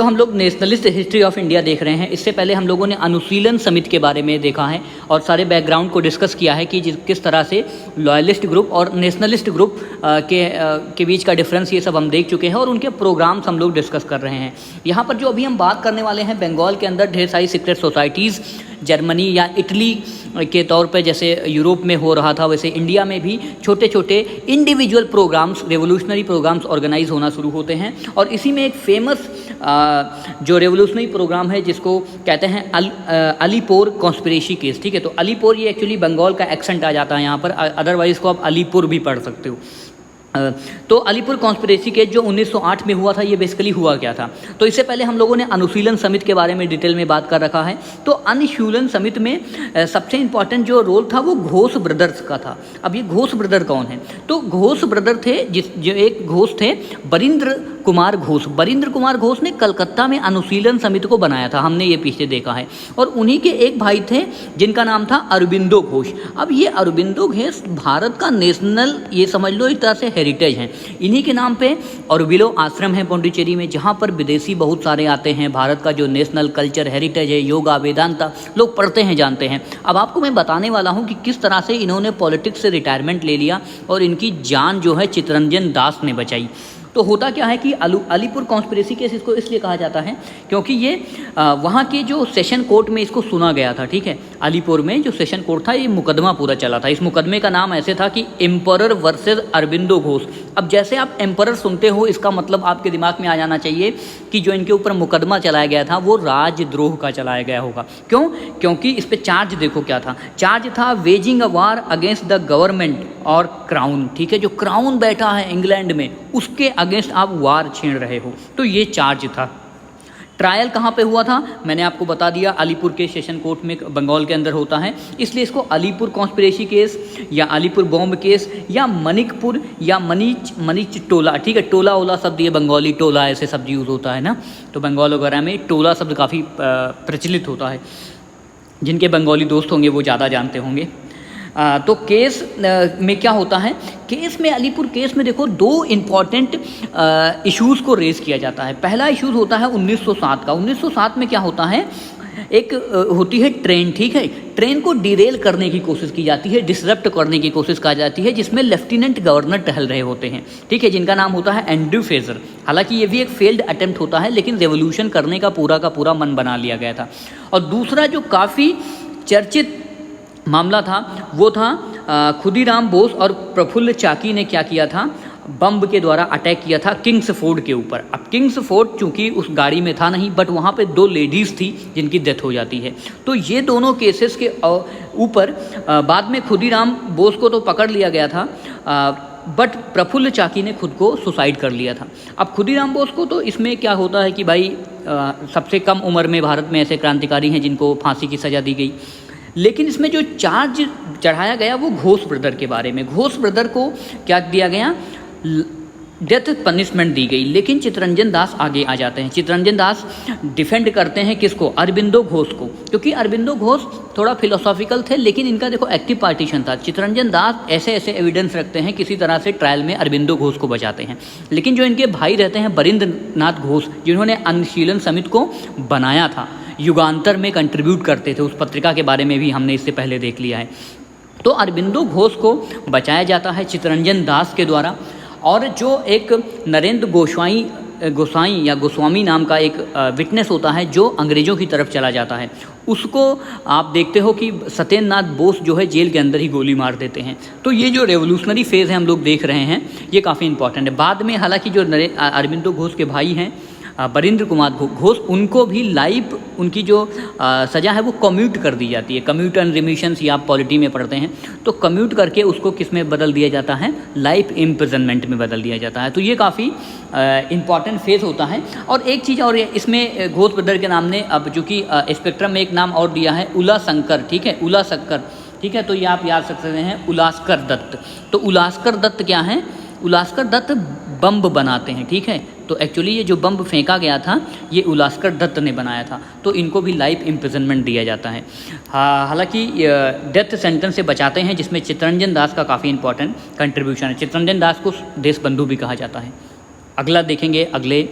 तो हम लोग नेशनलिस्ट हिस्ट्री ऑफ इंडिया देख रहे हैं। इससे पहले हम लोगों ने अनुशीलन समिति के बारे में देखा है और सारे बैकग्राउंड को डिस्कस किया है कि किस तरह से लॉयलिस्ट ग्रुप और नेशनलिस्ट ग्रुप के बीच का डिफरेंस, ये सब हम देख चुके हैं और उनके प्रोग्राम्स हम लोग डिस्कस कर रहे हैं। यहाँ पर जो अभी हम बात करने वाले हैं, बंगाल के अंदर ढेर सारी सीक्रेट सोसाइटीज़, जर्मनी या इटली के तौर पे जैसे यूरोप में हो रहा था, वैसे इंडिया में भी छोटे छोटे individual programmes, revolutionary programmes organise होना शुरू होते हैं। और इसी में एक फेमस जो रेवोल्यूशनरी प्रोग्राम है जिसको कहते हैं अलीपोर कॉन्स्पिरेसी केस। ठीक है, तो अलीपोर ये एक्चुअली बंगाल का एक्सेंट आ जाता है यहाँ पर, अदरवाइज को आप अलीपुर भी पढ़ सकते हो। तो अलीपुर कॉन्स्पिरेसी केस जो 1908 में हुआ था, ये बेसिकली हुआ क्या था। तो इससे पहले हम लोगों ने अनुशीलन समिति के बारे में डिटेल में बात कर रखा है। तो अनुशीलन समिति में सबसे इंपॉर्टेंट जो रोल था वो घोष ब्रदर्स का था। अब ये घोष ब्रदर कौन है? तो घोष ब्रदर थे जो एक घोष थे बरिंद्र कुमार घोष। बरिंद्र कुमार घोष ने कलकत्ता में अनुशीलन समिति को बनाया था, हमने ये पीछे देखा है। और उन्हीं के एक भाई थे जिनका नाम था अरबिंदो घोष। अब ये अरबिंदो घोष भारत का नेशनल, ये समझ लो एक तरह से हेरिटेज हैं। इन्हीं के नाम पे औरबिलो आश्रम है पौंडीचेरी में, जहाँ पर विदेशी बहुत सारे आते हैं। भारत का जो नेशनल कल्चर हेरिटेज है, योगा वेदांता, लोग पढ़ते हैं, जानते हैं। अब आपको मैं बताने वाला हूँ कि किस तरह से इन्होंने पॉलिटिक्स से रिटायरमेंट ले लिया और इनकी जान जो है चित्तरंजन दास ने बचाई। तो होता क्या है कि अलीपुर कॉन्स्पिरेसी केस इसको इसलिए कहा जाता है क्योंकि ये वहाँ के जो सेशन कोर्ट में इसको सुना गया था। ठीक है, अलीपुर में जो सेशन कोर्ट था, ये मुकदमा पूरा चला था। इस मुकदमे का नाम ऐसे था कि एम्परर वर्सेस अरबिंदो घोष। अब जैसे आप एम्परर सुनते हो, इसका मतलब आपके दिमाग में आ जाना चाहिए कि जो इनके ऊपर मुकदमा चलाया गया था वो राजद्रोह का चलाया गया होगा। क्यों? क्योंकि इस पर चार्ज देखो क्या था। चार्ज था waging a war against the government और क्राउन। ठीक है, जो क्राउन बैठा है इंग्लैंड में, उसके अगेंस्ट आप वार छेड़ रहे हो, तो ये चार्ज था। ट्रायल कहाँ पे हुआ था? मैंने आपको बता दिया, अलीपुर के सेशन कोर्ट में बंगाल के अंदर होता है, इसलिए इसको अलीपुर कॉन्स्पिरेसी केस या अलीपुर बॉम्ब केस या मणिकपुर या मनीच टोला। ठीक है, टोला ओला शब्द, ये बंगाली टोला ऐसे शब्द यूज़ होता है ना, तो बंगाल वगैरह में टोला शब्द काफ़ी प्रचलित होता है। जिनके बंगाली दोस्त होंगे वो ज़्यादा जानते होंगे। तो केस में क्या होता है, केस में, अलीपुर केस में देखो दो इम्पॉर्टेंट इश्यूज़ को रेज़ किया जाता है। पहला इश्यूज़ होता है 1907 का। 1907 में क्या होता है, एक होती है ट्रेन। ठीक है, ट्रेन को डिरेल करने की कोशिश की जाती है, डिसरप्ट करने की कोशिश की जाती है, जिसमें लेफ्टिनेंट गवर्नर टहल रहे होते हैं। ठीक है, जिनका नाम होता है एंड्रयू फ्रेजर। हालांकि ये भी एक फेल्ड अटेम्प्ट होता है, लेकिन रेवोल्यूशन करने का पूरा मन बना लिया गया था। और दूसरा जो काफ़ी चर्चित मामला था वो था खुदीराम बोस और प्रफुल्ल चाकी ने क्या किया था, बम के द्वारा अटैक किया था किंग्स फोर्ड के ऊपर। अब किंग्स फोर्ड चूंकि उस गाड़ी में था नहीं, बट वहाँ पे दो लेडीज़ थी जिनकी डेथ हो जाती है। तो ये दोनों केसेस के ऊपर बाद में खुदीराम बोस को तो पकड़ लिया गया था, बट प्रफुल्ल चाकी ने खुद को सुसाइड कर लिया था। अब खुदीराम बोस को तो इसमें क्या होता है कि भाई सबसे कम उम्र में भारत में ऐसे क्रांतिकारी हैं जिनको फांसी की सज़ा दी गई। लेकिन इसमें जो चार्ज चढ़ाया गया वो घोष ब्रदर के बारे में। घोष ब्रदर को क्या दिया गया, डेथ पनिशमेंट दी गई। लेकिन चित्तरंजन दास आगे आ जाते हैं। चित्तरंजन दास डिफेंड करते हैं किसको, अरबिंदो घोष को, क्योंकि अरबिंदो घोष थोड़ा फिलोसॉफिकल थे, लेकिन इनका देखो एक्टिव पार्टीशन था। चित्तरंजन दास ऐसे ऐसे एविडेंस रखते हैं, किसी तरह से ट्रायल में अरबिंदो घोष को बचाते हैं। लेकिन जो इनके भाई रहते हैं बरिंद्र नाथ घोष, जिन्होंने अनुशीलन समिति को बनाया था, युगांतर में कंट्रीब्यूट करते थे, उस पत्रिका के बारे में भी हमने इससे पहले देख लिया है। तो अरबिंदो घोष को बचाया जाता है चित्तरंजन दास के द्वारा। और जो एक नरेंद्र गोसाई या गोस्वामी नाम का एक विटनेस होता है जो अंग्रेज़ों की तरफ चला जाता है, उसको आप देखते हो कि सत्येंद्र नाथ बोस जो है जेल के अंदर ही गोली मार देते हैं। तो ये जो रेवोल्यूशनरी फेज़ है हम लोग देख रहे हैं, ये काफ़ी इंपॉर्टेंट है। बाद में हालांकि जो अरबिंदो घोष के भाई हैं बरिंद्र कुमार घोष, उनको भी लाइफ, उनकी जो सज़ा है वो कम्यूट कर दी जाती है। कम्यूट एंड रिमिशंस, ये आप पॉलिटी में पढ़ते हैं, तो कम्यूट करके उसको किस में बदल दिया जाता है, लाइफ इम्प्रिजनमेंट में बदल दिया जाता है। तो ये काफ़ी इंपॉर्टेंट फेज़ होता है। और एक चीज़ और इसमें घोष ब्रदर के नाम ने अब चूँकि स्पेक्ट्रम में एक नाम और दिया है, उला शंकर। ठीक है, उला शंकर। ठीक है, तो ये आप याद रख सकते हैं, उलास्कर दत्त। तो उलास्कर दत्त क्या है, उलास्कर दत्त बम बनाते हैं। ठीक है, तो एक्चुअली ये जो बम फेंका गया था ये उलास्कर दत्त ने बनाया था, तो इनको भी लाइफ इम्प्रिजनमेंट दिया जाता है। हालांकि डेथ सेंटेंस से बचाते हैं, जिसमें चित्तरंजन दास का काफ़ी इंपॉर्टेंट कंट्रीब्यूशन है। चित्तरंजन दास को देश बंधु भी कहा जाता है। अगला देखेंगे अगले